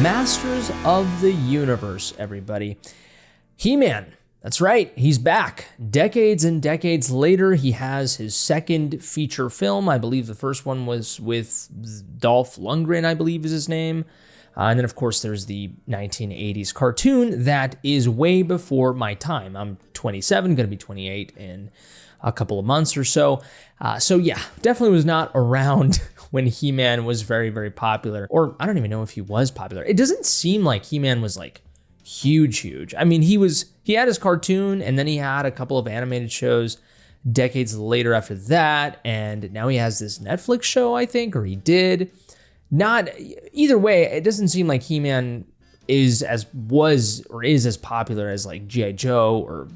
Masters of the Universe, everybody. He-Man, that's right, he's back. Decades and decades later, he has his second feature film. I believe the first one was with Dolph Lundgren, I believe is his name. And then, of course, there's the 1980s cartoon that is way before my time. I'm 27, going to be 28 in a couple of months or so. So yeah, definitely was not around when He-Man was very, very popular. Or I don't even know if he was popular. It doesn't seem like He-Man was like huge. I mean, he had his cartoon, and then he had a couple of animated shows decades later after that. And now he has this Netflix show, I think, or he did. Not either way, it doesn't seem like He-Man is as popular as like G.I. Joe or,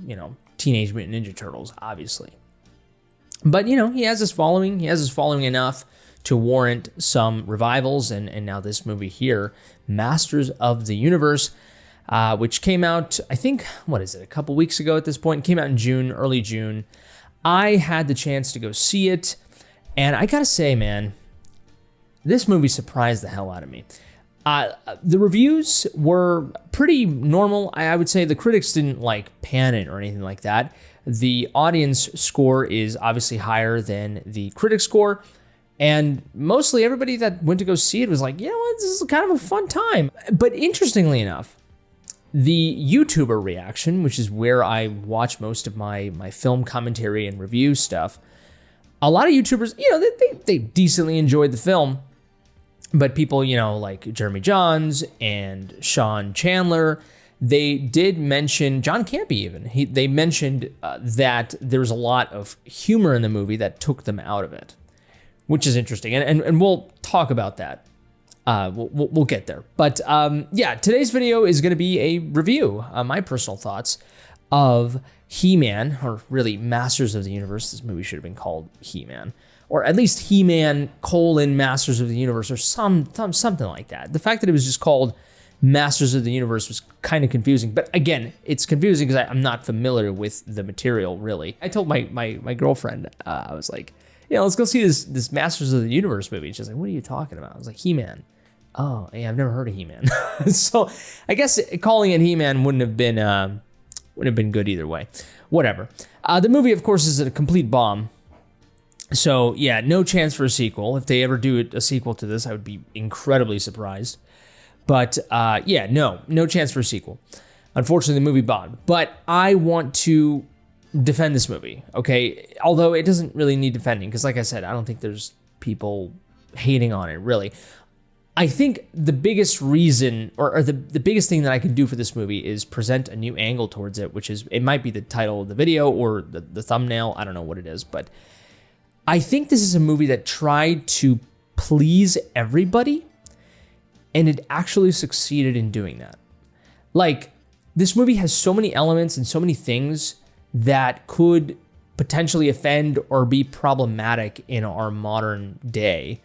Teenage Mutant Ninja Turtles, obviously. But, he has his following. He has his following enough to warrant some revivals. And now this movie here, Masters of the Universe, which came out, I think, a couple weeks ago at this point. It came out in June, early June. I had the chance to go see it. And I gotta say, man, this movie surprised the hell out of me. The reviews were pretty normal. I would say the critics didn't pan it or anything like that. The audience score is obviously higher than the critic score. And mostly everybody that went to go see it was like, this is kind of a fun time. But interestingly enough, the YouTuber reaction, which is where I watch most of my film commentary and review stuff, a lot of YouTubers, they decently enjoyed the film. But people, like Jeremy Johns and Sean Chandler, they did mention, John Campy even, they mentioned that there's a lot of humor in the movie that took them out of it, which is interesting. And we'll talk about that. We'll get there. But today's video is going to be a review, my personal thoughts of He-Man, or really Masters of the Universe. This movie should have been called He-Man. Or at least He-Man : Masters of the Universe, or something like that. The fact that it was just called Masters of the Universe was kind of confusing. But again, it's confusing because I'm not familiar with the material, really. I told my girlfriend, I was like, let's go see this Masters of the Universe movie. She's like, what are you talking about? I was like, He-Man. Oh, yeah, I've never heard of He-Man. So I guess calling it He-Man wouldn't have been good either way. Whatever. The movie, of course, is a complete bomb. So, yeah, no chance for a sequel. If they ever do a sequel to this, I would be incredibly surprised. But, no chance for a sequel. Unfortunately, the movie bombed. But I want to defend this movie, okay? Although it doesn't really need defending, because like I said, I don't think there's people hating on it, really. I think the biggest reason, or the biggest thing that I can do for this movie is present a new angle towards it, which is, it might be the title of the video or the thumbnail. I don't know what it is, but I think this is a movie that tried to please everybody, and it actually succeeded in doing that. This movie has so many elements and so many things that could potentially offend or be problematic in our modern day.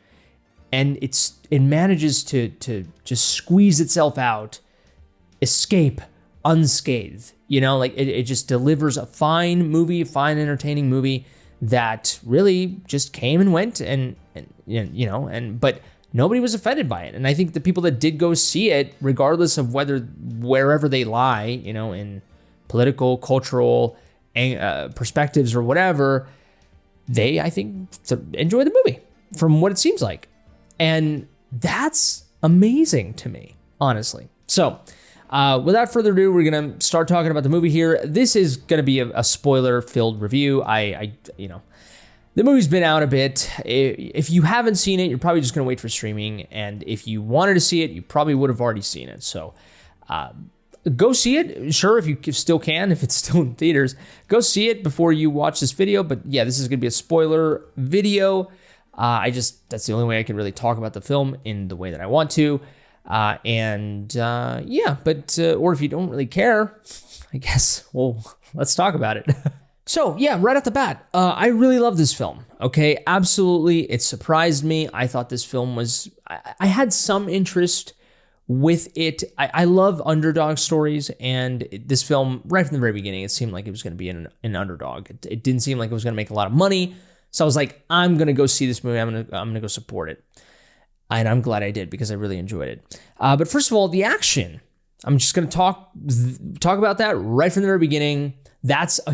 And it manages to just squeeze itself out, escape unscathed. It just delivers a fine movie, a fine entertaining movie that really just came and went, but nobody was offended by it. And I think the people that did go see it, regardless of wherever they lie, in political, cultural perspectives or whatever, they, I think, enjoy the movie from what it seems like. And that's amazing to me, honestly. So, without further ado, we're going to start talking about the movie here. This is going to be a spoiler-filled review. The movie's been out a bit. If you haven't seen it, you're probably just going to wait for streaming. And if you wanted to see it, you probably would have already seen it. So, go see it. Sure, if you still can, if it's still in theaters, go see it before you watch this video. But yeah, this is going to be a spoiler video. That's the only way I can really talk about the film in the way that I want to. Or if you don't really care, I guess, well, let's talk about it. So yeah, right off the bat, I really love this film. Okay, absolutely. It surprised me. I thought this film I had some interest with it. I love underdog stories, and this film, right from the very beginning, it seemed like it was going to be an underdog. It didn't seem like it was going to make a lot of money. So I was like, I'm going to go see this movie. I'm going to go support it. And I'm glad I did because I really enjoyed it. But first of all, the action. I'm just going to talk about that right from the very beginning. That's a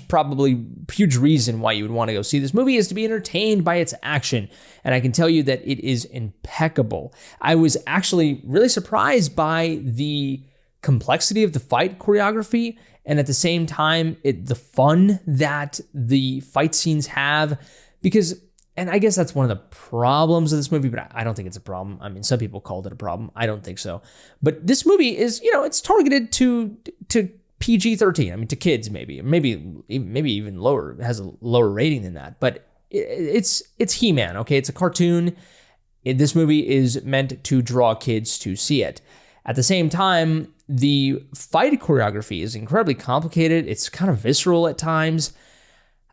probably huge reason why you would want to go see this movie, is to be entertained by its action. And I can tell you that it is impeccable. I was actually really surprised by the complexity of the fight choreography, and at the same time, the fun that the fight scenes have, because, and I guess that's one of the problems of this movie, but I don't think it's a problem. I mean, some people called it a problem. I don't think so. But this movie is, it's targeted to PG-13. I mean, to kids, maybe even lower. It has a lower rating than that. But it's He-Man, okay? It's a cartoon. This movie is meant to draw kids to see it. At the same time, the fight choreography is incredibly complicated. It's kind of visceral at times.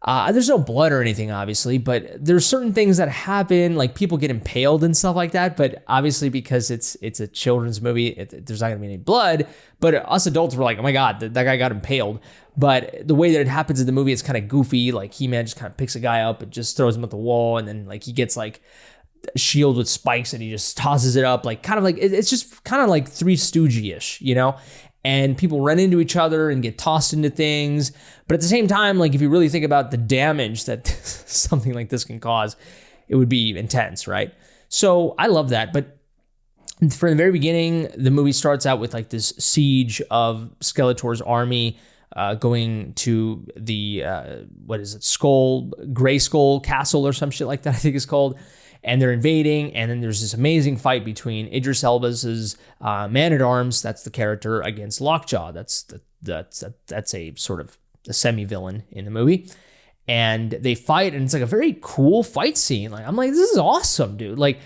There's no blood or anything, obviously, but there's certain things that happen, like people get impaled and stuff like that. But obviously, because it's a children's movie, there's not going to be any blood. But us adults were like, oh my God, that guy got impaled. But the way that it happens in the movie, it's kind of goofy. Like He-Man just kind of picks a guy up and just throws him at the wall. And then like he gets like a shield with spikes and he just tosses it up. Like kind of like, it's just kind of like Three Stooges-ish, and people run into each other and get tossed into things. But at the same time, like if you really think about the damage that something like this can cause, it would be intense, right? So I love that. But from the very beginning, the movie starts out with like this siege of Skeletor's army going to the, Gray Skull Castle or some shit like that, I think it's called. And they're invading, and then there's this amazing fight between Idris Elba's Man-at-Arms, that's the character, against Lockjaw. That's a sort of a semi-villain in the movie. And they fight, and it's like a very cool fight scene. Like I'm like, this is awesome, dude. Like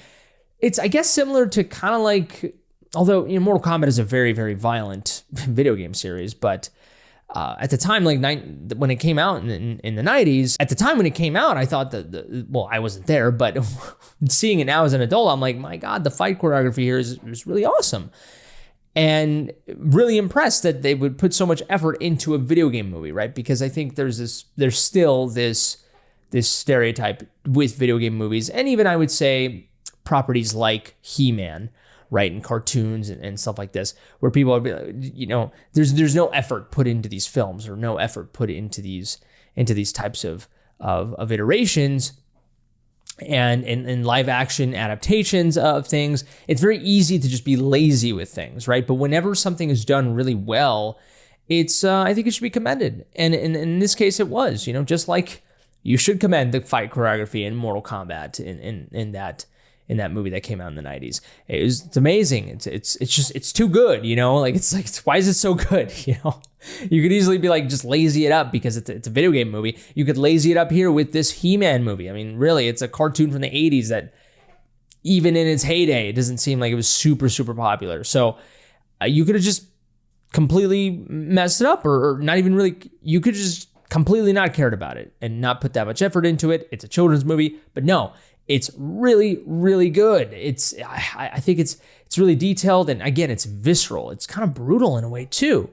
it's, I guess, similar to kind of like, although Mortal Kombat is a very, very violent video game series, but at the time, like when it came out in the 90s, at the time when it came out, I thought that, I wasn't there, but seeing it now as an adult, I'm like, my God, the fight choreography here is really awesome. And really impressed that they would put so much effort into a video game movie, right? Because I think there's still this stereotype with video game movies, and even I would say properties like He-Man, right, and cartoons and stuff like this, where people would be like, there's no effort put into these films, or no effort put into these types of iterations, and in live action adaptations of things. It's very easy to just be lazy with things, right? But whenever something is done really well, it's I think it should be commended, and in this case it was, just like you should commend the fight choreography in Mortal Kombat in that movie that came out in the 90s. It's amazing. It's too good, why is it so good? You could easily be like, just lazy it up because it's a video game movie. You could lazy it up here with this He-Man movie. I mean, really, it's a cartoon from the 80s that even in its heyday, it doesn't seem like it was super, super popular. So you could have just completely messed it up, or not even really, you could just completely not cared about it and not put that much effort into it. It's a children's movie, but no, it's really, really good. I think it's really detailed, and again, it's visceral. It's kind of brutal in a way too.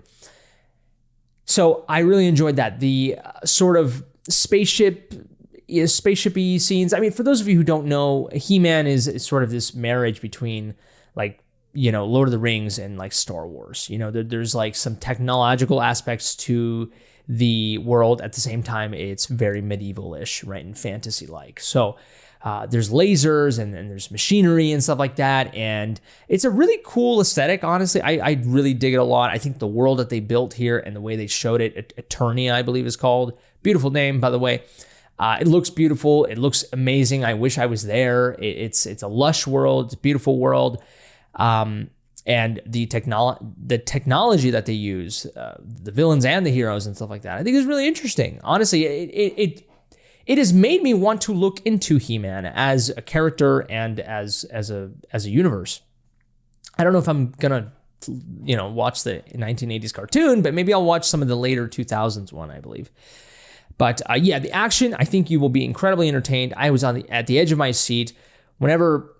So I really enjoyed that. The sort of spaceshipy scenes. I mean, for those of you who don't know, He-Man is sort of this marriage between like, Lord of the Rings and like Star Wars. There's like some technological aspects to the world. At the same time, it's very medieval-ish, right, and fantasy-like. So there's lasers and there's machinery and stuff like that. And it's a really cool aesthetic, honestly. I really dig it a lot. I think the world that they built here and the way they showed it, Eternia, I believe is called. Beautiful name, by the way. It looks beautiful. It looks amazing. I wish I was there. It's a lush world. It's a beautiful world. And the technology that they use, the villains and the heroes and stuff like that, I think is really interesting. Honestly, it has made me want to look into He-Man as a character and as a universe. I don't know if I'm gonna, watch the 1980s cartoon, but maybe I'll watch some of the later 2000s one, I believe. But the action, I think you will be incredibly entertained. I was at the edge of my seat whenever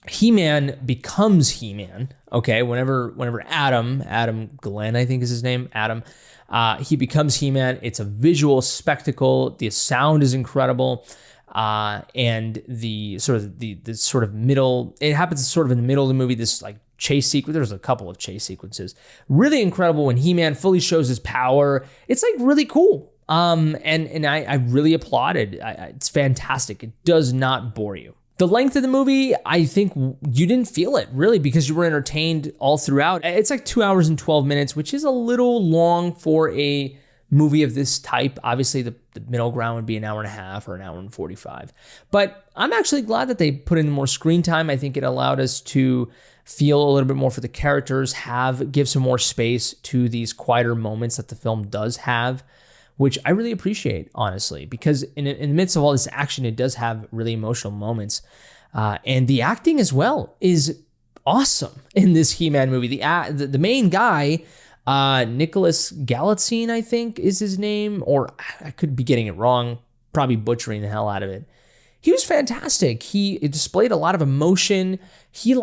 He-Man becomes He-Man. Okay, whenever Adam Glenn, I think is his name, Adam. He becomes He-Man. It's a visual spectacle. The sound is incredible. and the sort of middle, it happens sort of in the middle of the movie, this like chase sequence. There's a couple of chase sequences. Really incredible when He-Man fully shows his power. It's like really cool. And I really applauded. It's fantastic. It does not bore you. The length of the movie, I think you didn't feel it really because you were entertained all throughout. It's like 2 hours and 12 minutes, which is a little long for a movie of this type. Obviously, the middle ground would be an hour and a half or an hour and 45. But I'm actually glad that they put in more screen time. I think it allowed us to feel a little bit more for the characters, give some more space to these quieter moments that the film does have, which I really appreciate, honestly, because in the midst of all this action, it does have really emotional moments. And the acting as well is awesome in this He-Man movie. The main guy, Nicholas Galitzine, I think is his name, or I could be getting it wrong, probably butchering the hell out of it. He was fantastic. He displayed a lot of emotion. He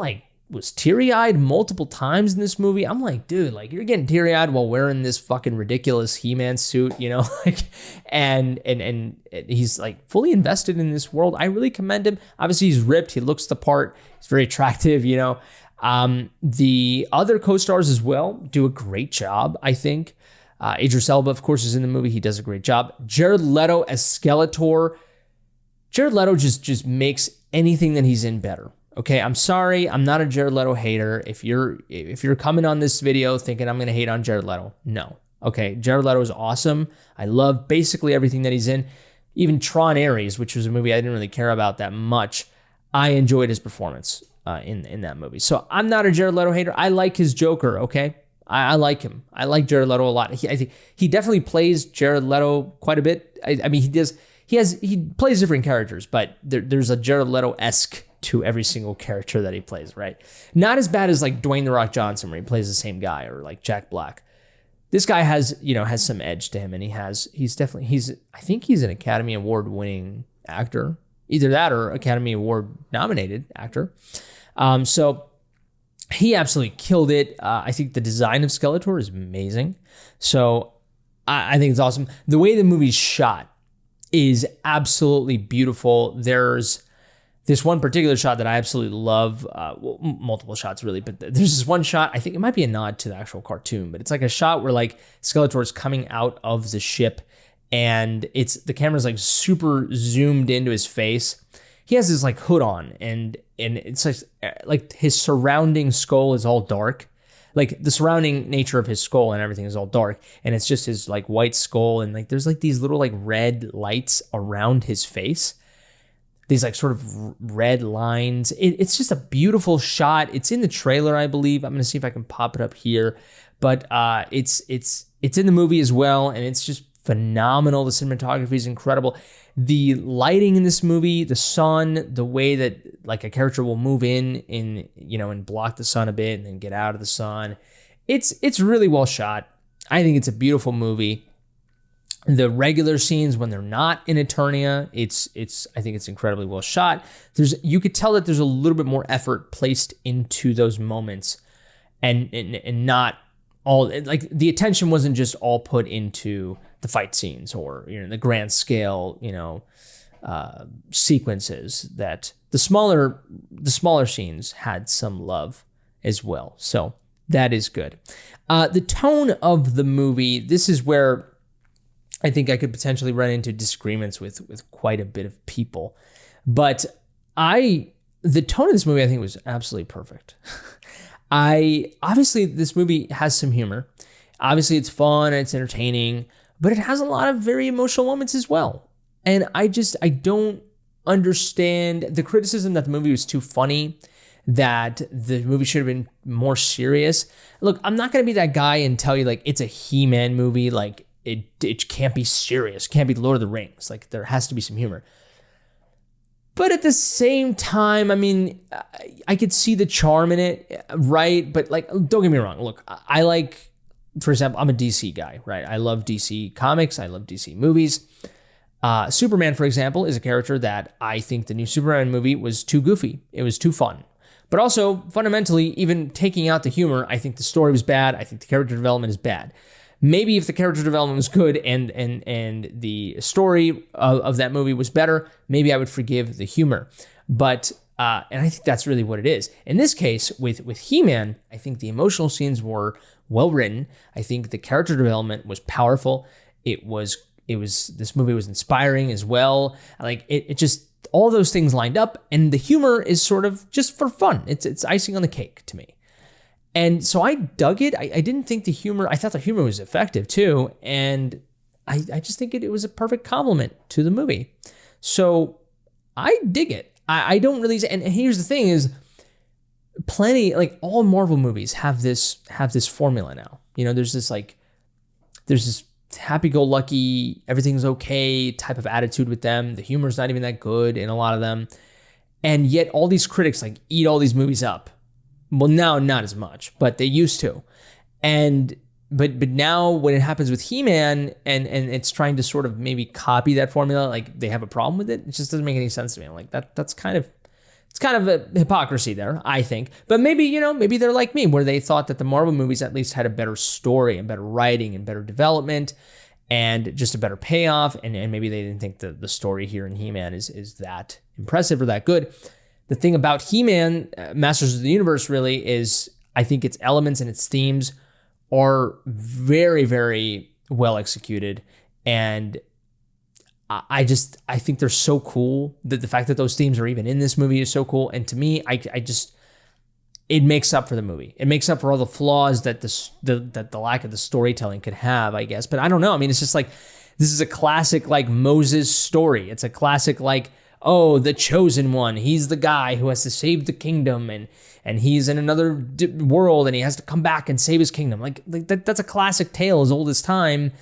was teary-eyed multiple times in this movie. I'm like, dude, like you're getting teary-eyed while wearing this fucking ridiculous He-Man suit, and he's like fully invested in this world. I really commend him. Obviously, he's ripped. He looks the part. He's very attractive, The other co-stars as well do a great job, I think. Idris Elba, of course, is in the movie. He does a great job. Jared Leto as Skeletor. Jared Leto just makes anything that he's in better. Okay, I'm sorry, I'm not a Jared Leto hater. If you're coming on this video thinking I'm gonna hate on Jared Leto, no. Okay, Jared Leto is awesome. I love basically everything that he's in. Even Tron Ares, which was a movie I didn't really care about that much, I enjoyed his performance in that movie. So I'm not a Jared Leto hater. I like his Joker. Okay, I like him. I like Jared Leto a lot. I think he definitely plays Jared Leto quite a bit. I mean, he does. He plays different characters, but there's a Jared Leto-esque to every single character that he plays, right? Not as bad as like Dwayne "The Rock" Johnson, where he plays the same guy, or like Jack Black. This guy has some edge to him, and I think he's an Academy Award winning actor, either that or Academy Award nominated actor. So he absolutely killed it. I think the design of Skeletor is amazing. So I think it's awesome. The way the movie's shot is absolutely beautiful. There's this one particular shot that I absolutely love, multiple shots really, but there's this one shot, I think it might be a nod to the actual cartoon, but it's like a shot where like Skeletor is coming out of the ship and the camera's like super zoomed into his face. He has this like hood on and it's like his surrounding skull is all dark. Like the surrounding nature of his skull and everything is all dark, and it's just his like white skull, and like there's like these little like red lights around his face. These like sort of red lines. It's just a beautiful shot. It's in the trailer, I believe. I'm gonna see if I can pop it up here, but it's in the movie as well, and it's just phenomenal. The cinematography is incredible. The lighting in this movie, the sun, the way that like a character will move in and block the sun a bit and then get out of the sun. It's really well shot. I think it's a beautiful movie. The regular scenes when they're not in Eternia, I think it's incredibly well shot. You could tell that there's a little bit more effort placed into those moments, and not all like the attention wasn't just all put into the fight scenes or the grand scale sequences. That the smaller scenes had some love as well. So that is good. The tone of the movie, this is where I think I could potentially run into disagreements with quite a bit of people. But the tone of this movie, I think, was absolutely perfect. Obviously, this movie has some humor. Obviously, it's fun and it's entertaining, but it has a lot of very emotional moments as well. And I don't understand the criticism that the movie was too funny, that the movie should have been more serious. Look, I'm not going to be that guy and tell you, like, it's a He-Man movie, like, it can't be serious. It can't be Lord of the Rings. Like, there has to be some humor. But at the same time, I mean, I could see the charm in it, right? But, like, don't get me wrong. Look, I like, for example, I'm a DC guy, right? I love DC comics. I love DC movies. Superman, for example, is a character that I think the new Superman movie was too goofy. It was too fun. But also, fundamentally, even taking out the humor, I think the story was bad. I think the character development is bad. Maybe if the character development was good and the story of that movie was better, maybe I would forgive the humor. But and I think that's really what it is. In this case, with He-Man, I think the emotional scenes were well written. I think the character development was powerful. This movie was inspiring as well. Like it just, all those things lined up, and the humor is sort of just for fun. It's icing on the cake to me. And so I dug it. I didn't think I thought the humor was effective too. And I just think it was a perfect compliment to the movie. So I dig it. I don't really, and here's the thing is, plenty, like all Marvel movies have this formula now. You know, there's this happy-go-lucky, everything's okay type of attitude with them. The humor's not even that good in a lot of them. And yet all these critics like eat all these movies up. Well, now not as much, but they used to. But now when it happens with He-Man and it's trying to sort of maybe copy that formula, like they have a problem with it. It just doesn't make any sense to me. I'm like, it's kind of a hypocrisy there, I think. But maybe they're like me, where they thought that the Marvel movies at least had a better story and better writing and better development and just a better payoff. And maybe they didn't think the story here in He-Man is that impressive or that good. The thing about He-Man, Masters of the Universe, really is, I think its elements and its themes are very, very well executed. And I think they're so cool. That the fact that those themes are even in this movie is so cool. And to me, it makes up for the movie. It makes up for all the flaws that the lack of the storytelling could have, I guess. But I don't know. I mean, it's just like, this is a classic like Moses story. It's a classic like, oh, the chosen one. He's the guy who has to save the kingdom, and he's in another world, and he has to come back and save his kingdom. Like that's a classic tale as old as time.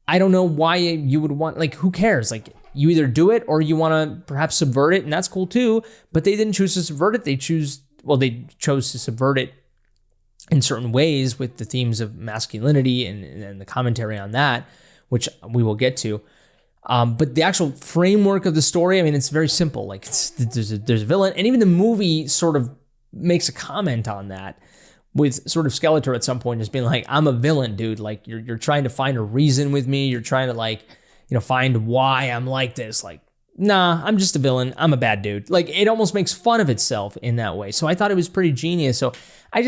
I don't know why you would want, like, who cares? Like, you either do it or you want to perhaps subvert it, and that's cool too. But they didn't choose to subvert it. They chose to subvert it in certain ways with the themes of masculinity and the commentary on that, which we will get to. But the actual framework of the story, I mean, it's very simple. Like, there's a villain, and even the movie sort of makes a comment on that, with sort of Skeletor at some point just being like, I'm a villain, dude. Like, you're trying to find a reason with me. You're trying to find why I'm like this. Like, nah, I'm just a villain. I'm a bad dude. Like, it almost makes fun of itself in that way. So I thought it was pretty genius. So I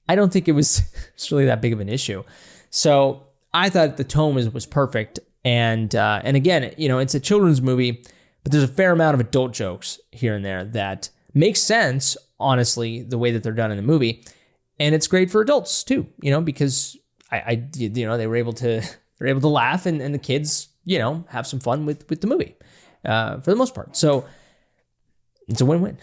don't think it was it's really that big of an issue. So I thought the tone was perfect. And again, it's a children's movie, but there's a fair amount of adult jokes here and there that make sense, honestly, the way that they're done in the movie. And it's great for adults too, because they were able to laugh and the kids, have some fun with the movie for the most part. So it's a win-win.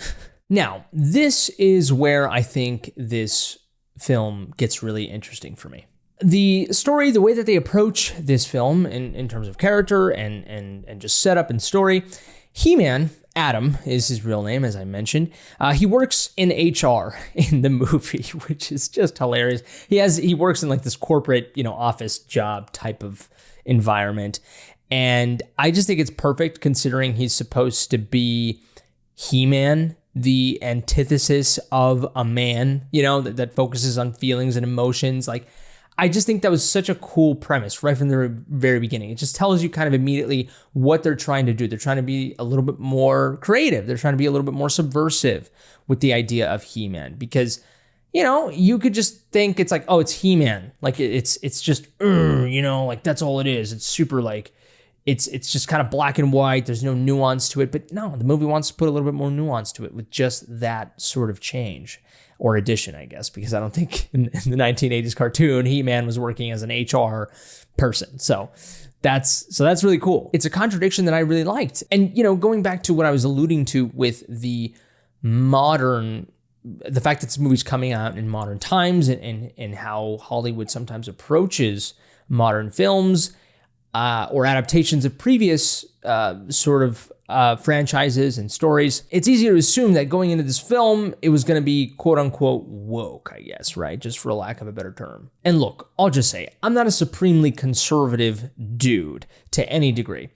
Now, this is where I think this film gets really interesting for me. The story, the way that they approach this film in terms of character and just setup and story, He-Man, Adam is his real name, as I mentioned. He works in HR in the movie, which is just hilarious. He works in like this corporate, office job type of environment. And I just think it's perfect considering he's supposed to be He-Man, the antithesis of a man, that focuses on feelings and emotions. Like, I just think that was such a cool premise right from the very beginning. It just tells you kind of immediately what they're trying to do. They're trying to be a little bit more creative. They're trying to be a little bit more subversive with the idea of He-Man, because, you could just think it's like, oh, it's He-Man. Like, it's just, like that's all it is. It's super like, it's just kind of black and white. There's no nuance to it. But no, the movie wants to put a little bit more nuance to it with just that sort of change. Or addition, I guess, because I don't think in the 1980s cartoon, He-Man was working as an HR person. So that's really cool. It's a contradiction that I really liked. And, going back to what I was alluding to with the fact that this movie's coming out in modern times and how Hollywood sometimes approaches modern films or adaptations of previous franchises and stories, it's easy to assume that going into this film, it was going to be quote unquote woke, I guess, right? Just for lack of a better term. And look, I'll just say, I'm not a supremely conservative dude to any degree.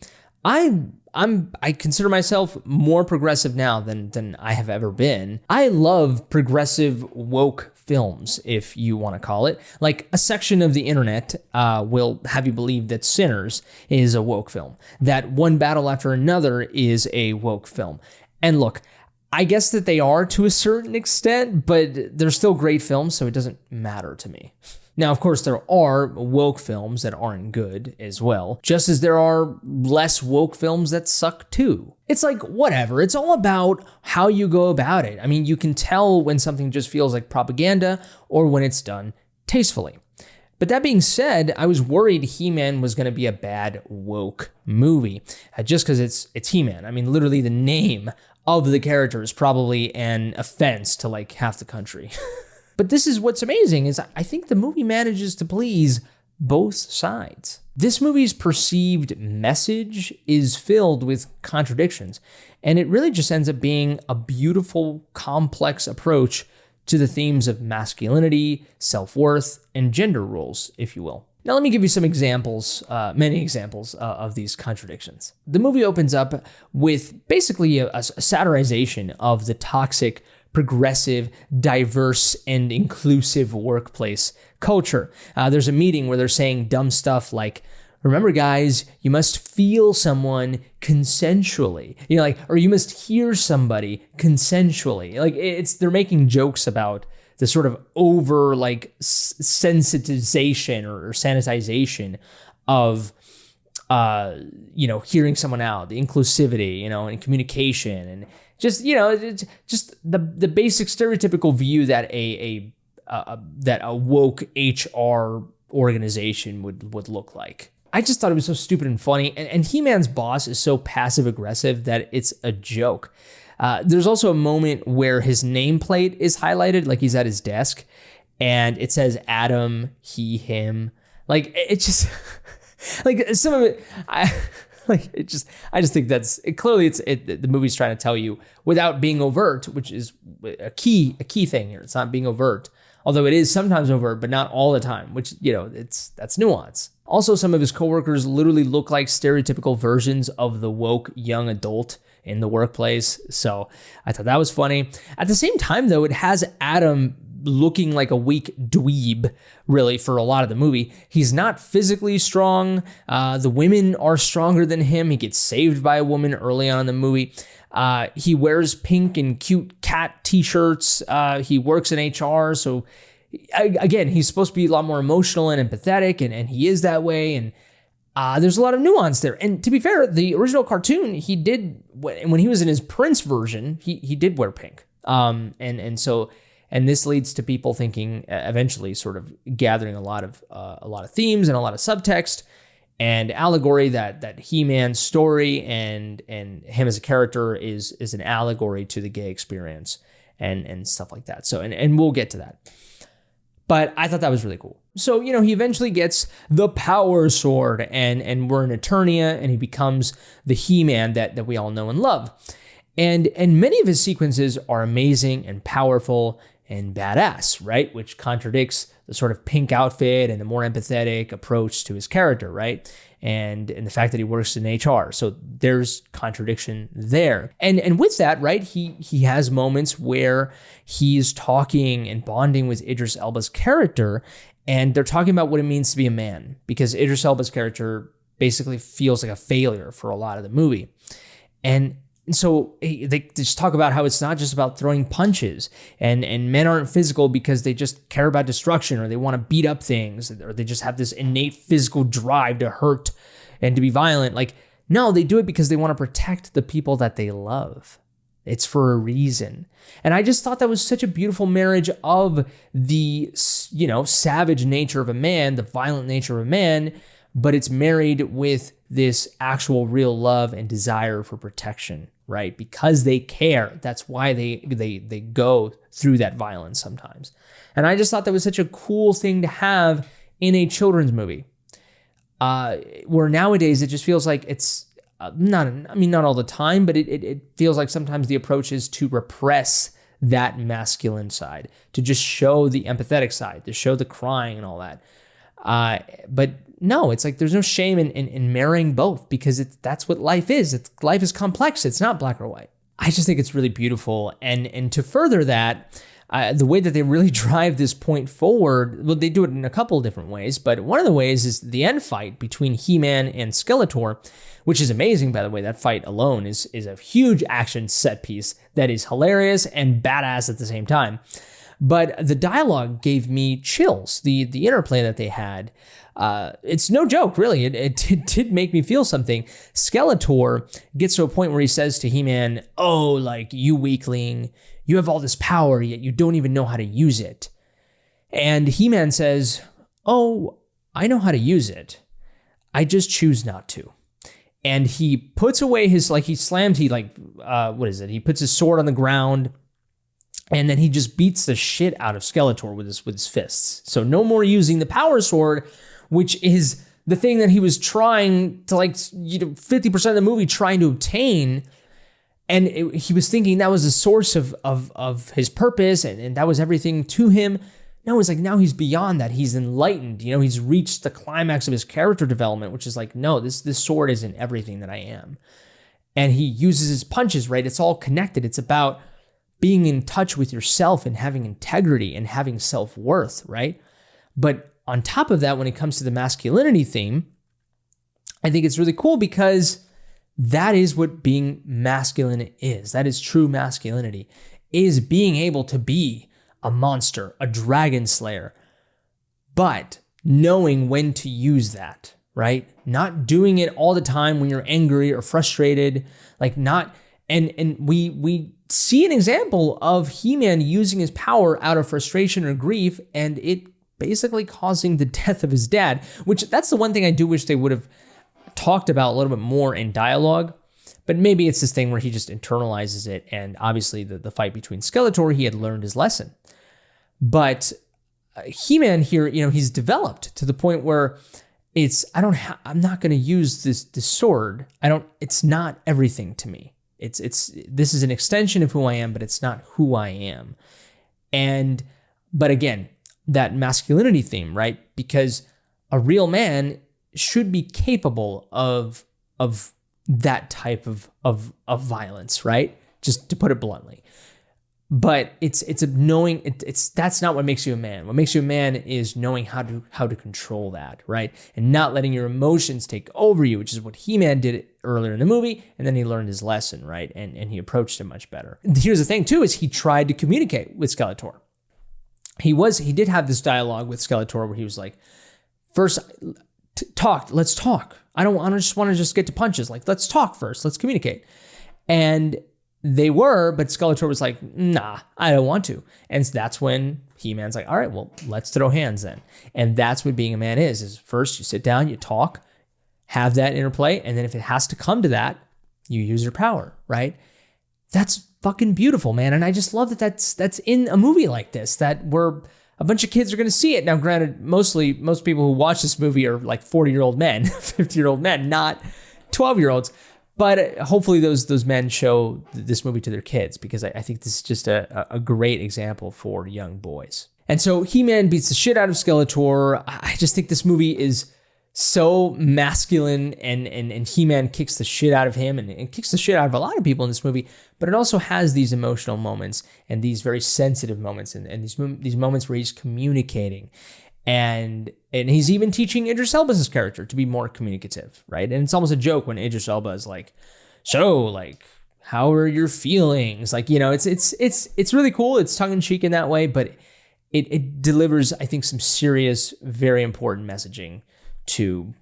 I I consider myself more progressive now than I have ever been. I love progressive woke films, if you want to call it. Like, a section of the internet will have you believe that Sinners is a woke film, that One Battle After Another is a woke film. And look, I guess that they are to a certain extent, but they're still great films, so it doesn't matter to me. Now, of course, there are woke films that aren't good as well, just as there are less woke films that suck too. It's like, whatever. It's all about how you go about it. I mean, you can tell when something just feels like propaganda or when it's done tastefully. But that being said, I was worried He-Man was going to be a bad woke movie, just because it's He-Man. I mean, literally the name of the character is probably an offense to like half the country. But this is what's amazing, is I think the movie manages to please both sides. This movie's perceived message is filled with contradictions, and it really just ends up being a beautiful, complex approach to the themes of masculinity, self-worth, and gender roles, if you will. Now, let me give you some examples, many examples of these contradictions. The movie opens up with basically a satirization of the toxic, progressive, diverse, and inclusive workplace culture. There's a meeting where they're saying dumb stuff like, remember guys, you must feel someone consensually, or you must hear somebody consensually. They're making jokes about the sort of over sensitization or sanitization of hearing someone out, the inclusivity, and communication, and just the basic stereotypical view that a woke HR organization would look like. I just thought it was so stupid and funny, and He-Man's boss is so passive aggressive that it's a joke. There's also a moment where his nameplate is highlighted, like he's at his desk, and it says Adam, he, him. It's just some of it. I just think that's it. Clearly, the movie's trying to tell you without being overt, which is a key thing here. It's not being overt, although it is sometimes overt, but not all the time. Which that's nuance. Also, some of his coworkers literally look like stereotypical versions of the woke young adult in the workplace. So I thought that was funny. At the same time, though, it has Adam looking like a weak dweeb, really, for a lot of the movie. He's not physically strong. The women are stronger than him. He gets saved by a woman early on in the movie. He wears pink and cute cat t-shirts. He works in HR. So again, he's supposed to be a lot more emotional and empathetic, and he is that way. And there's a lot of nuance there. And to be fair, the original cartoon, he did, when he was in his Prince version, he did wear pink. And this leads to people thinking, eventually sort of gathering a lot of themes and a lot of subtext and allegory that He-Man's story and him as a character is an allegory to the gay experience and stuff like that. So, and we'll get to that. But I thought that was really cool. So, he eventually gets the power sword and we're in Eternia, and he becomes the He-Man that we all know and love. And many of his sequences are amazing and powerful and badass, right? Which contradicts the sort of pink outfit and the more empathetic approach to his character, right? And the fact that he works in HR. So there's contradiction there. And with that, right, he has moments where he's talking and bonding with Idris Elba's character, and they're talking about what it means to be a man, because Idris Elba's character basically feels like a failure for a lot of the movie. And so they just talk about how it's not just about throwing punches, and men aren't physical because they just care about destruction, or they want to beat up things, or they just have this innate physical drive to hurt and to be violent. No, they do it because they want to protect the people that they love. It's for a reason. And I just thought that was such a beautiful marriage of the, savage nature of a man, the violent nature of a man, but it's married with this actual real love and desire for protection, right? Because they care. That's why they go through that violence sometimes. And I just thought that was such a cool thing to have in a children's movie. Where nowadays it just feels like it's not all the time, but it feels like sometimes the approach is to repress that masculine side, to just show the empathetic side, to show the crying and all that. But no, it's like there's no shame in marrying both, because that's what life is. Life is complex. It's not black or white. I just think it's really beautiful. And to further that, the way that they really drive this point forward, well, they do it in a couple of different ways, but one of the ways is the end fight between He-Man and Skeletor, which is amazing, by the way. That fight alone is a huge action set piece that is hilarious and badass at the same time. But the dialogue gave me chills. The interplay that they had, it's no joke, really. It did make me feel something. Skeletor gets to a point where he says to He-Man, "Oh, like, you weakling, you have all this power, yet you don't even know how to use it." And He-Man says, "Oh, I know how to use it. I just choose not to." And he puts away his, what is it? He puts his sword on the ground, and then he just beats the shit out of Skeletor with his fists. So no more using the power sword, which is the thing that he was trying to, 50% of the movie trying to obtain. And he was thinking that was the source of his purpose, and that was everything to him. No, it's like now he's beyond that. He's enlightened. He's reached the climax of his character development, which is like, no, this sword isn't everything that I am. And he uses his punches, right? It's all connected. It's about being in touch with yourself and having integrity and having self-worth, right? But on top of that, when it comes to the masculinity theme, I think it's really cool because that is what being masculine is. That is true masculinity, is being able to be a monster, a dragon slayer, but knowing when to use that, right? Not doing it all the time when you're angry or frustrated, and we see an example of He-Man using his power out of frustration or grief, and it basically causing the death of his dad, which that's the one thing I do wish they would have talked about a little bit more in dialogue. But maybe it's this thing where he just internalizes it, and obviously the fight between Skeletor, he had learned his lesson. But He-Man here, he's developed to the point where I'm not going to use this sword. It's not everything to me. This is an extension of who I am, but it's not who I am. But again, that masculinity theme, right? Because a real man should be capable of that type of violence, right? Just to put it bluntly. But it's a knowing, that's not what makes you a man. What makes you a man is knowing how to control that, right? And not letting your emotions take over you, which is what He-Man did earlier in the movie, and then he learned his lesson, right? And he approached it much better. Here's the thing too, is he tried to communicate with Skeletor. He did have this dialogue with Skeletor where he was like, first, let's talk. I don't just want to just get to punches. Like, let's talk first. Let's communicate. And they were, but Skeletor was like, nah, I don't want to. And that's when He-Man's like, all right, well, let's throw hands then. And that's what being a man is first you sit down, you talk, have that interplay, and then if it has to come to that, you use your power, right? That's fucking beautiful, man. And I just love that that's in a movie like this, that where a bunch of kids are going to see it. Now, granted, most people who watch this movie are like 40-year-old men, 50-year-old men, not 12-year-olds. But hopefully those men show this movie to their kids, because I think this is just a great example for young boys. And so He-Man beats the shit out of Skeletor. I just think this movie is so masculine, and He-Man kicks the shit out of him and kicks the shit out of a lot of people in this movie. But it also has these emotional moments and these very sensitive moments and these moments where he's communicating. And he's even teaching Idris Elba's character to be more communicative, right? And it's almost a joke when Idris Elba is like, so, like, how are your feelings? Like, it's really cool. It's tongue-in-cheek in that way, but it delivers, I think, some serious, very important messaging to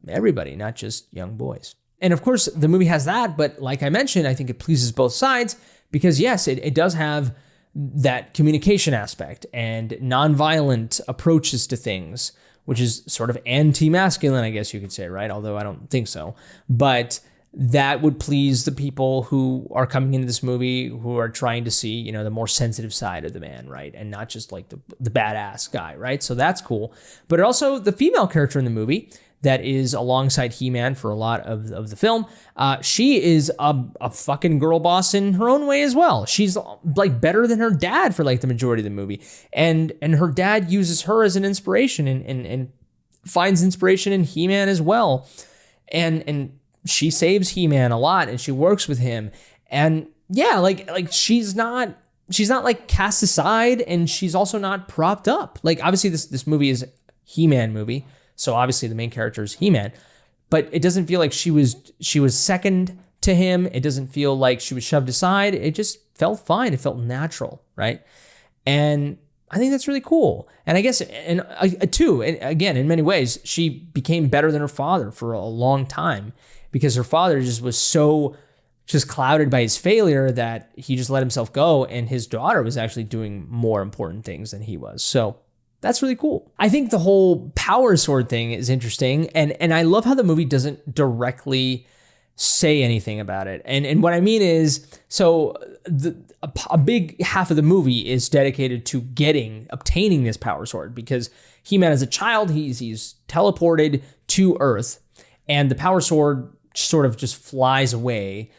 everybody, not just young boys. And of course, the movie has that, but like I mentioned, I think it pleases both sides because, yes, it does have that communication aspect and nonviolent approaches to things, which is sort of anti-masculine, I guess you could say, right? Although I don't think so. But that would please the people who are coming into this movie who are trying to see, the more sensitive side of the man, right? And not just like the badass guy, right? So that's cool. But also the female character in the movie, that is alongside He-Man for a lot of the film. She is a fucking girl boss in her own way as well. She's like better than her dad for like the majority of the movie. And her dad uses her as an inspiration and finds inspiration in He-Man as well. And she saves He-Man a lot and she works with him. And yeah, like she's not like cast aside, and she's also not propped up. Like obviously this movie is a He-Man movie, so obviously the main character is He-Man, but it doesn't feel like she was second to him. It doesn't feel like she was shoved aside. It just felt fine. It felt natural, right? And I think that's really cool. And I guess, and too, and again, in many ways, she became better than her father for a long time because her father just was so just clouded by his failure that he just let himself go, and his daughter was actually doing more important things than he was. So that's really cool. I think the whole power sword thing is interesting, and I love how the movie doesn't directly say anything about it. And what I mean is, so a big half of the movie is dedicated to obtaining this power sword, because He-Man as a child, he's teleported to Earth, and the power sword sort of just flies away.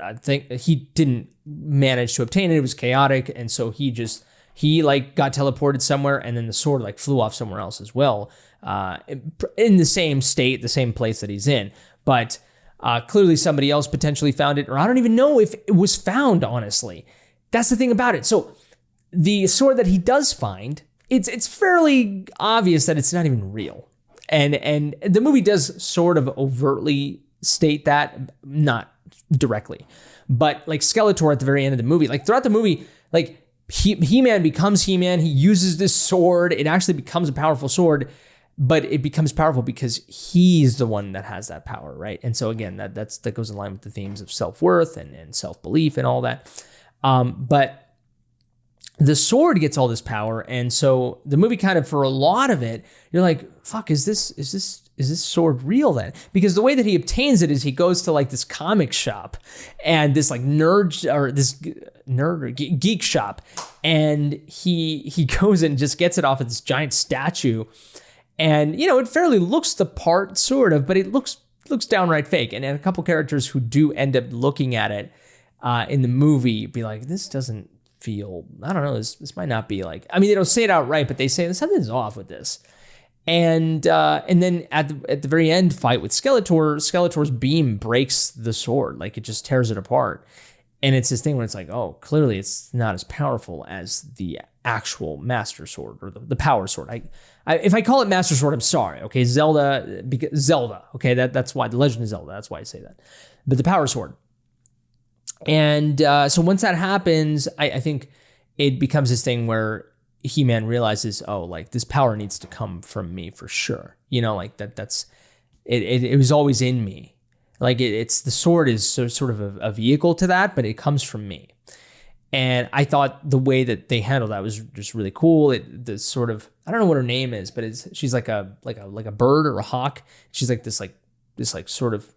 I think he didn't manage to obtain it. It was chaotic, and so he like got teleported somewhere, and then the sword like flew off somewhere else as well, in the same state, the same place that he's in. But clearly somebody else potentially found it, or I don't even know if it was found, honestly. That's the thing about it. So the sword that he does find, it's fairly obvious that it's not even real. And the movie does sort of overtly state that, not directly. But like Skeletor at the very end of the movie, like throughout the movie, like He-Man becomes He-Man. He uses this sword. It actually becomes a powerful sword, but it becomes powerful because he's the one that has that power, right? And so again, that goes in line with the themes of self-worth and self-belief and all that. But the sword gets all this power, and so the movie kind of, for a lot of it, you're like, fuck, is this sword real then? Because the way that he obtains it is he goes to like this comic shop and this like geek shop, and he goes and just gets it off of this giant statue. And, you know, it fairly looks the part, sort of, but it looks downright fake. And a couple characters who do end up looking at it in the movie be like, this doesn't feel, I don't know, this might not be like, I mean, they don't say it outright, but they say something's off with this. And then at the very end fight with Skeletor's beam breaks the sword, like it just tears it apart. And it's this thing where it's like, oh, clearly it's not as powerful as the actual Master Sword, or the Power Sword. If I call it Master Sword, I'm sorry. Okay, Zelda. Okay, that's why the Legend of Zelda. That's why I say that. But the Power Sword. And so once that happens, I think it becomes this thing where He-Man realizes, oh, like this power needs to come from me for sure. You know, like that's it was always in me. Like it's the sword is sort of a vehicle to that, but it comes from me. And I thought the way that they handled that was just really cool. The sort of, I don't know what her name is, but she's like a bird or a hawk. She's like this sort of,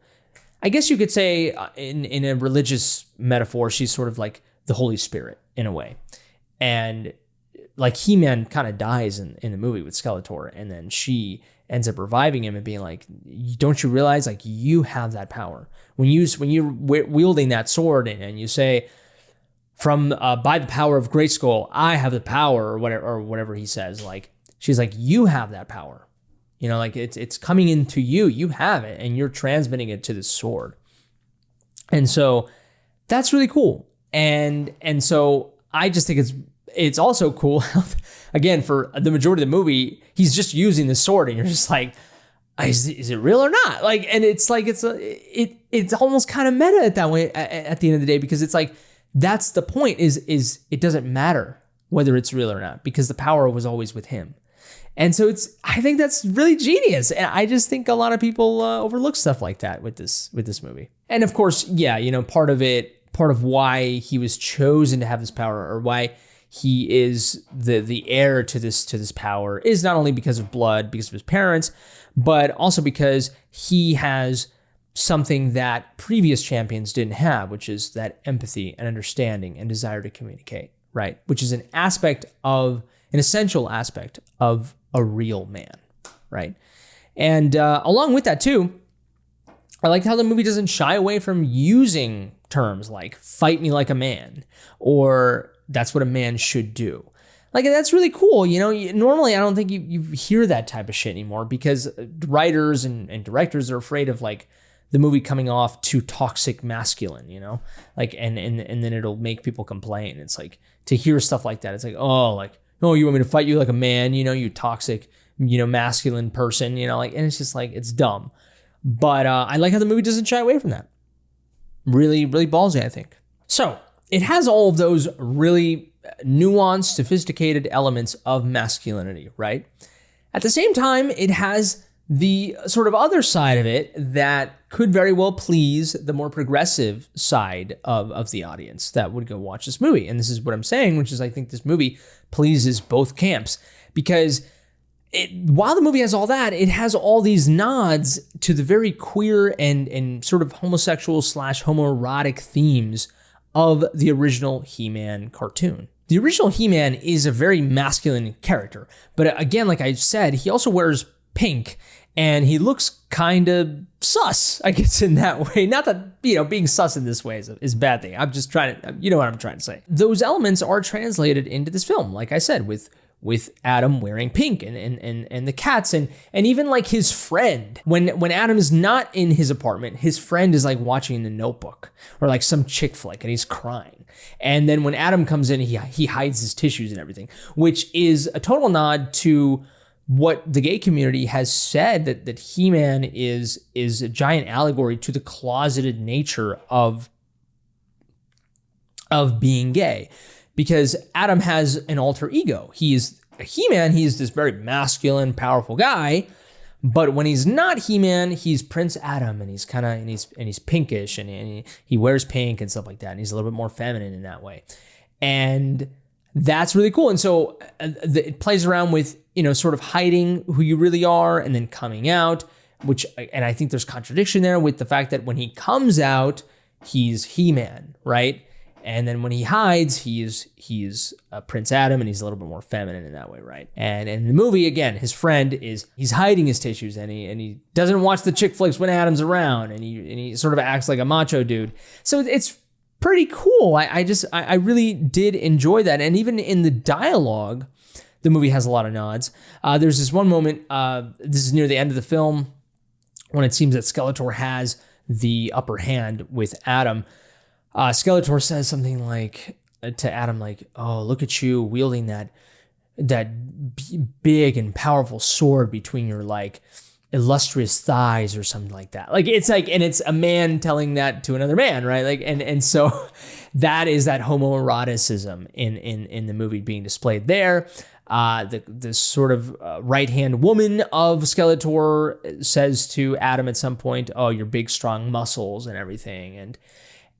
I guess you could say in a religious metaphor, she's sort of like the Holy Spirit in a way. And like He-Man kind of dies in the movie with Skeletor, and then she ends up reviving him and being like, don't you realize, like, you have that power when you're wielding that sword and you say, from by the power of Greatskull, I have the power, or whatever he says. Like, she's like, you have that power, you know, like it's coming into you. You have it, and you're transmitting it to this sword. And so that's really cool. And so I just think it's also cool. Again, for the majority of the movie, he's just using the sword, and you're just like, is it real or not? Like, and it's like it's almost kind of meta at that way at the end of the day, because it's like, that's the point, is it doesn't matter whether it's real or not, because the power was always with him. And so I think that's really genius. And I just think a lot of people overlook stuff like that with this movie. And of course, yeah, you know, part of why he was chosen to have this power, or why he is the heir to this power, is not only because of blood, because of his parents, but also because he has something that previous champions didn't have, which is that empathy and understanding and desire to communicate, right? Which is an essential aspect of a real man, right? And along with that too, I like how the movie doesn't shy away from using terms like fight me like a man, or that's what a man should do. Like, that's really cool. Normally I don't think you hear that type of shit anymore, because writers and directors are afraid of like the movie coming off too toxic masculine, like, and then it'll make people complain. It's like, to hear stuff like that, it's like, oh, you want me to fight you like a man, you toxic, masculine person, like, and it's just like, it's dumb. But I like how the movie doesn't shy away from that. Really, really ballsy, I think. So it has all of those really nuanced, sophisticated elements of masculinity, right? At the same time, it has the sort of other side of it that could very well please the more progressive side of the audience that would go watch this movie. And this is what I'm saying, which is I think this movie pleases both camps, because while the movie has all that, it has all these nods to the very queer and sort of homosexual / homoerotic themes of the original He-Man cartoon. The original He-Man is a very masculine character, but again, like I said, he also wears pink, and he looks kind of sus, I guess, in that way. Not that, being sus in this way is a bad thing. I'm just trying to, what I'm trying to say. Those elements are translated into this film, like I said, with Adam wearing pink and the cats and even like his friend. When Adam is not in his apartment, his friend is like watching The Notebook or like some chick flick, and he's crying. And then when Adam comes in, he hides his tissues and everything, which is a total nod to what the gay community has said, that He-Man is a giant allegory to the closeted nature of being gay. Because Adam has an alter ego. He is a He-Man. He is this very masculine, powerful guy. But when he's not He-Man, he's Prince Adam, and he's kind of he's pinkish, and he wears pink and stuff like that. And he's a little bit more feminine in that way, and that's really cool. And so it plays around with sort of hiding who you really are and then coming out. And I think there's contradiction there with the fact that when he comes out, he's He-Man, right? And then when he hides, he's Prince Adam, and he's a little bit more feminine in that way, right? And in the movie, again, his friend he's hiding his tissues, and he doesn't watch the chick flicks when Adam's around, and he sort of acts like a macho dude. So it's pretty cool. I really did enjoy that, and even in the dialogue, the movie has a lot of nods. There's this one moment. This is near the end of the film, when it seems that Skeletor has the upper hand with Adam. Skeletor says something like to Adam, like, "Oh, look at you wielding that big and powerful sword between your like illustrious thighs," or something like that. Like, it's like, and it's a man telling that to another man, right? Like, and so that is that homoeroticism in the movie being displayed there. The sort of right-hand woman of Skeletor says to Adam at some point, "Oh, your big strong muscles and everything,"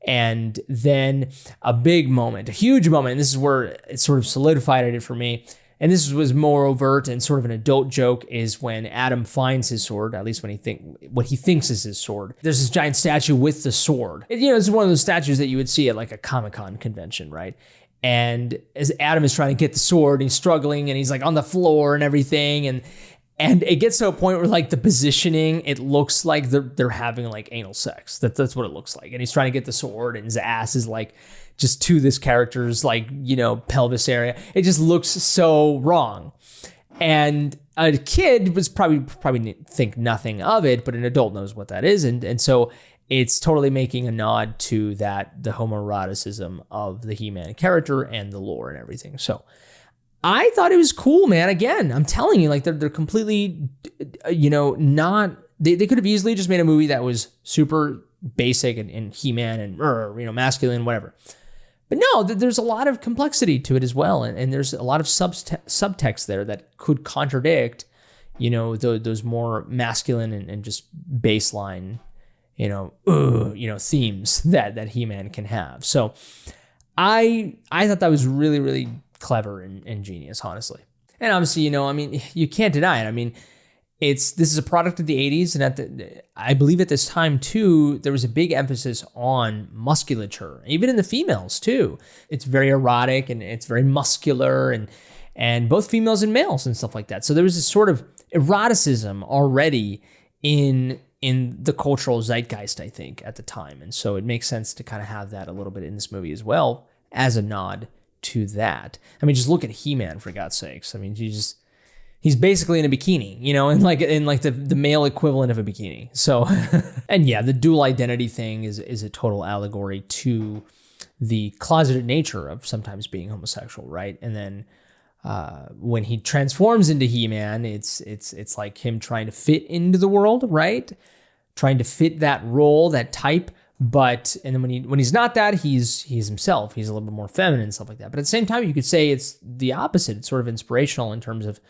and then a big moment, a huge moment, and this is where it sort of solidified it for me, and this was more overt and sort of an adult joke, is when Adam finds his sword, at least what he thinks is his sword. There's this giant statue with the sword. It's one of those statues that you would see at like a Comic-Con convention, right? And as Adam is trying to get the sword, he's struggling, and he's like on the floor and everything, and it gets to a point where like the positioning, it looks like they're having like anal sex. That's what it looks like. And he's trying to get the sword, and his ass is like just to this character's like, pelvis area. It just looks so wrong. And a kid was probably think nothing of it, but an adult knows what that is. And so it's totally making a nod to that, the homoeroticism of the He-Man character and the lore and everything. So I thought it was cool, man. Again, I'm telling you, like they're completely, not, they could have easily just made a movie that was super basic and He-Man and, masculine, whatever. But no, there's a lot of complexity to it as well. And there's a lot of subtext there that could contradict, those more masculine and just baseline, themes that He-Man can have. So I thought that was really, really clever and genius, honestly. And obviously, you can't deny it. This is a product of the 80s, and I believe at this time too, there was a big emphasis on musculature, even in the females too. It's very erotic and it's very muscular, and both females and males and stuff like that. So there was this sort of eroticism already in the cultural zeitgeist, I think, at the time. And so it makes sense to kind of have that a little bit in this movie as well as a nod to that. I mean, just look at He-Man, for God's sakes. I mean, he's basically in a bikini, you know, in like the male equivalent of a bikini. So, and yeah, the dual identity thing is a total allegory to the closeted nature of sometimes being homosexual, right? And then when he transforms into He-Man, it's like him trying to fit into the world, right? Trying to fit that role, that type. But and then when he's not that, he's himself. He's a little bit more feminine and stuff like that. But at the same time, you could say it's the opposite. It's sort of inspirational in terms of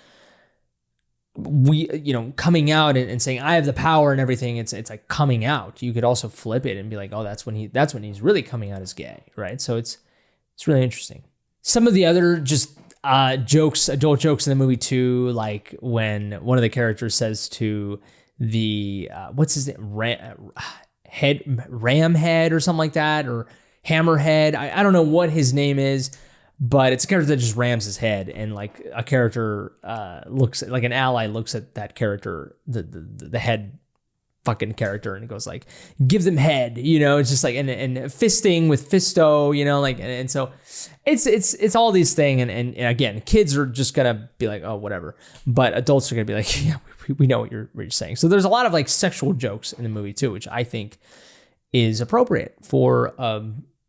coming out and saying I have the power and everything. It's like coming out. You could also flip it and be like, oh, that's when he's really coming out as gay, right? So it's really interesting. Some of the other just adult jokes in the movie too, like when one of the characters says to the what's his name, Ramhead or something like that, or Hammerhead. I don't know what his name is, but it's a character that just rams his head, and like a character looks like an ally looks at that character, the head fucking character, and it goes like, give them head, you know. It's just like and fisting with fisto, you know, like and so it's all these things, and again, kids are just gonna be like, oh, whatever, but adults are gonna be like, yeah, we know what you're saying. So there's a lot of like sexual jokes in the movie too, which I think is appropriate for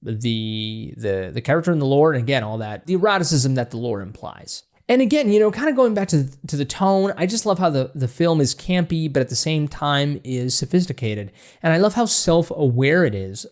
the character in the lore, and again, all that, the eroticism that the lore implies. And again, you know, kind of going back to the tone, I just love how the film is campy, but at the same time is sophisticated. And I love how self-aware it is.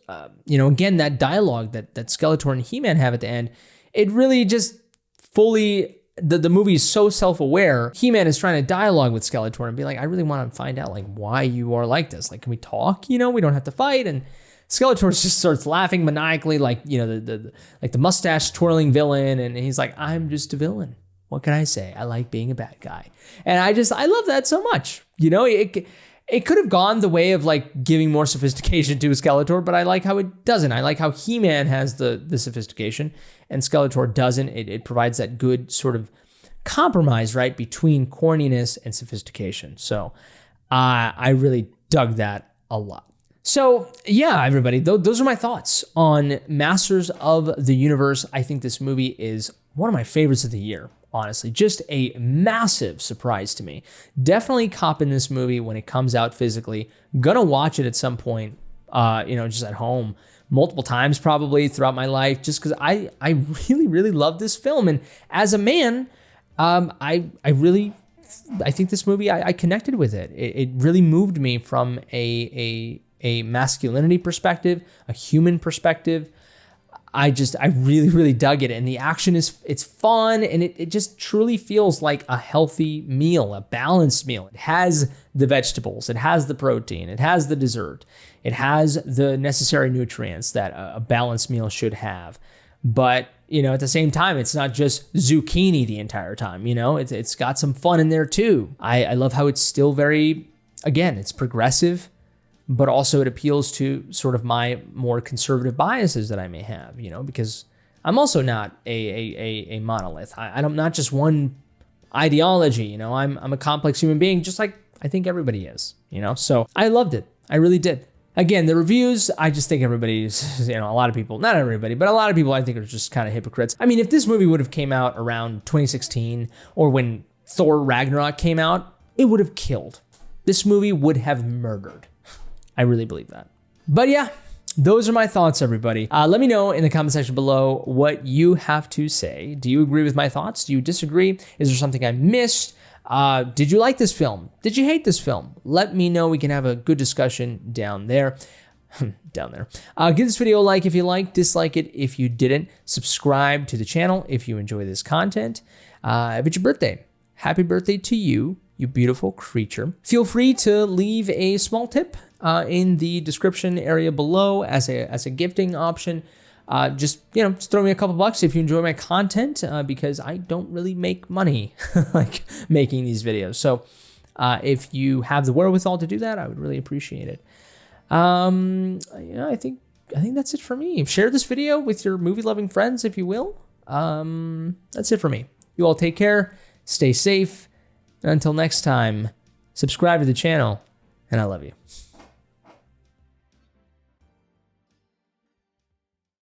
Again, that dialogue that Skeletor and He-Man have at the end, it really just fully, the movie is so self-aware. He-Man is trying to dialogue with Skeletor and be like, I really want to find out like why you are like this. Like, can we talk? You know, we don't have to fight. And Skeletor just starts laughing maniacally, like, you know, the mustache twirling villain. And he's like, I'm just a villain. What can I say? I like being a bad guy. And I love that so much. You know, it could have gone the way of like giving more sophistication to Skeletor, but I like how it doesn't. I like how He-Man has the sophistication and Skeletor doesn't. It provides that good sort of compromise, right, between corniness and sophistication. So I really dug that a lot. So yeah, everybody, those are my thoughts on Masters of the Universe. I think this movie is one of my favorites of the year. Honestly, just a massive surprise to me. Definitely copping this movie when it comes out physically. Gonna watch it at some point, just at home multiple times probably throughout my life, just because I really, really love this film. And as a man, I think this movie, I connected with it. It really moved me from a masculinity perspective, a human perspective. I really, really dug it. And the action it's fun, and it just truly feels like a healthy meal, a balanced meal. It has the vegetables, it has the protein, it has the dessert, it has the necessary nutrients that a balanced meal should have. But, you know, at the same time, it's not just zucchini the entire time, you know, it's got some fun in there too. I love how it's still very, again, it's progressive, but also it appeals to sort of my more conservative biases that I may have, you know, because I'm also not a monolith. I'm not just one ideology, you know, I'm a complex human being, just like I think everybody is, you know, so I loved it. I really did. Again, the reviews, I just think everybody's, you know, a lot of people, not everybody, but a lot of people I think are just kind of hypocrites. I mean, if this movie would have came out around 2016 or when Thor Ragnarok came out, it would have killed. This movie would have murdered. I really believe that. But yeah, those are my thoughts, everybody. Let me know in the comment section below what you have to say. Do you agree with my thoughts? Do you disagree? Is there something I missed? Did you like this film? Did you hate this film? Let me know. We can have a good discussion down there. Give this video a like if you liked, dislike it if you didn't. Subscribe to the channel if you enjoy this content. If it's your birthday, happy birthday to you, you beautiful creature. Feel free to leave a small tip in the description area below as a gifting option. Just throw me a couple bucks if you enjoy my content, because I don't really make money like making these videos. So if you have the wherewithal to do that, I would really appreciate it. I think that's it for me. Share this video with your movie loving friends, if you will. That's it for me. You all take care, stay safe, Until next time, subscribe to the channel, and I love you.